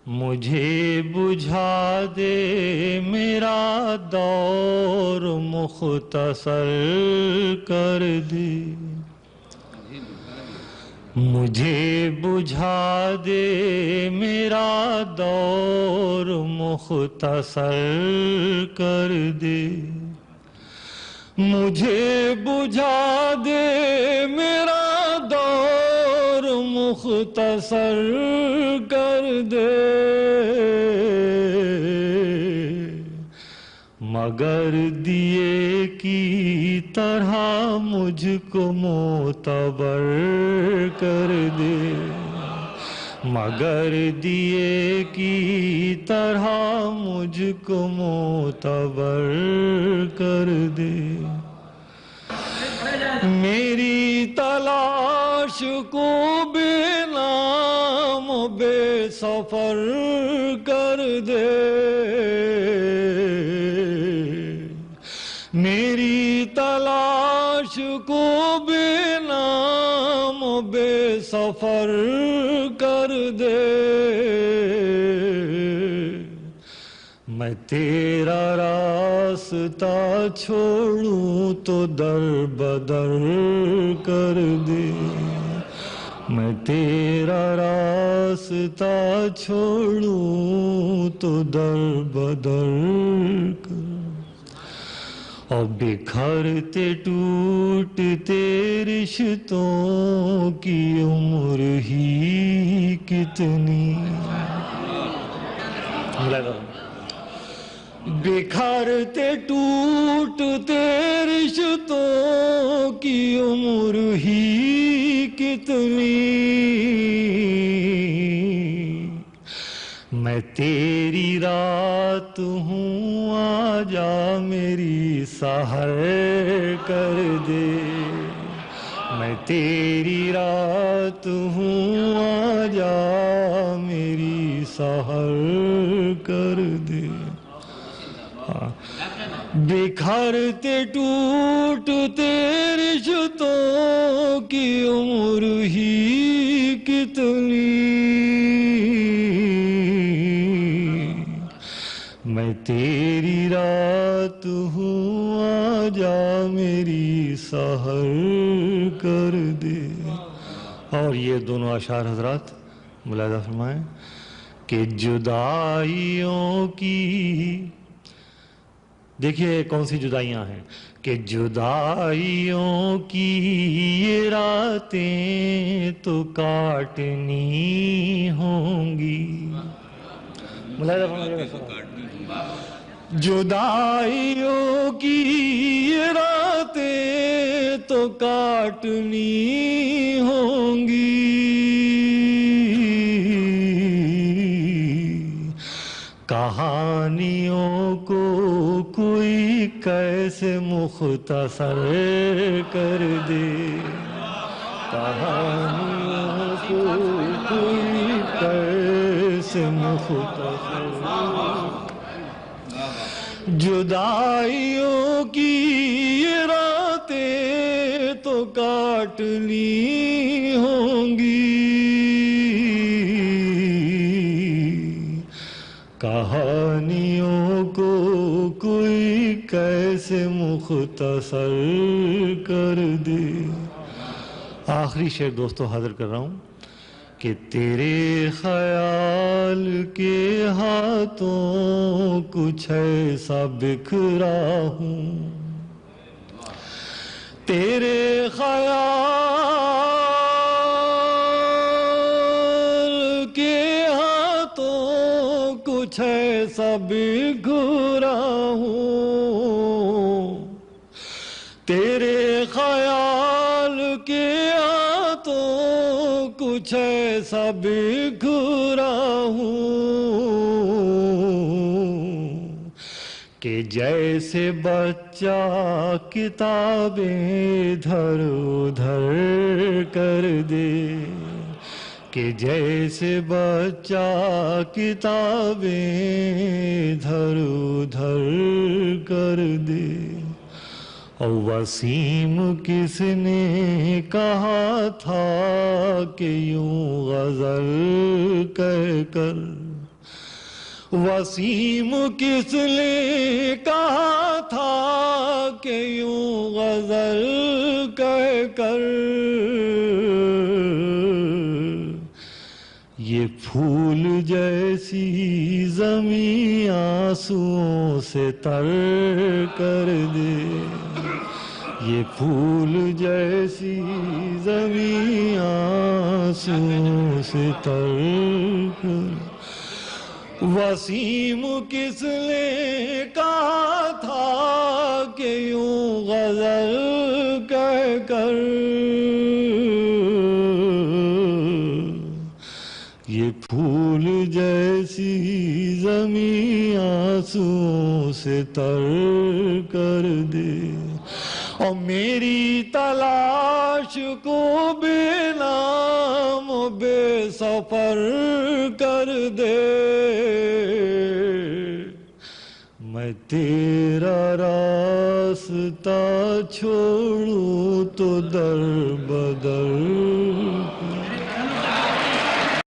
مجھے بجھا دے میرا دور مختصر کر دے، مجھے بجھا دے میرا دور مختصر کر دے، مجھے بجھا دے میرا دور مختصر کر دے، مگر دیے کی طرح مجھ کو معتبر کر دے، مگر دیے کی طرح مجھ کو معتبر کر دے، میری تلاش کو بے نام و بے سفر کر دے، میری تلاش کو بے نام و بے سفر کر دے، میں تیرا راستہ چھوڑوں تو در بدر کر دے، میں تیرا راستہ چھوڑوں تو در بدر کر دے، اور بکھرتے ٹوٹتے رشتوں کی عمر ہی کتنی، بکھرتے ٹوٹتے رشتوں کی عمر ہی کتنی، میں تیری رات ہوں آجا میری سحر کر دے، میں تیری رات ہوں آجا میری سحر کر دے، بکھرتے ٹوٹتے رشتوں کی عمر ہی کتنی، میں تیری رات ہوں آجا میری سحر کر دے۔ اور یہ دونوں اشعار حضرات ملاحظہ فرمائیں کہ جدائیوں کی، دیکھیے کون سی جدائیاں ہیں، کہ جدائیوں کی یہ راتیں تو کاٹنی ہوں گی، جدائیوں کی یہ راتیں تو کاٹنی ہوں گی، کہانیوں کو کوئی کیسے مختصر کر دے، کہانیوں کو کوئی کیسے مختصر، جدائیوں کی یہ راتیں تو کاٹنی ہوں گی، کہانیوں کو کوئی کیسے مختصر کر دے۔ آخری شعر دوستو حاضر کر رہا ہوں کہ تیرے خیال کے ہاتھوں کچھ ایسا بکھرا ہوں، تیرے خیال کے ہاتھوں کچھ ایسا بکھرا ہوں، تیرے خیال کے ہاتھوں کچھ ایسا بکھرا ہوں کہ جیسے بچہ کتابیں ادھر ادھر کر دے، کہ جیسے بچہ کتابیں ادھر ادھر کر دے، اور وسیم کس نے کہا تھا کہ یوں غزل کہہ کر وسیم کس نے کہا تھا کہ یوں غزل کہہ کر یہ پھول جیسی زمین آنسوؤں سے تر کر دے، یہ پھول جیسی زمین آنسوؤں سے تر کر۔ وسیم کس نے کہا تھا کہ یوں غزل کہہ کر یہ پھول جیسی زمین آنسوؤں سے تر کر دے، اور میری تلاش کو بے نام و بے سفر کر دے، میں تیرا راستہ چھوڑوں تو در بدر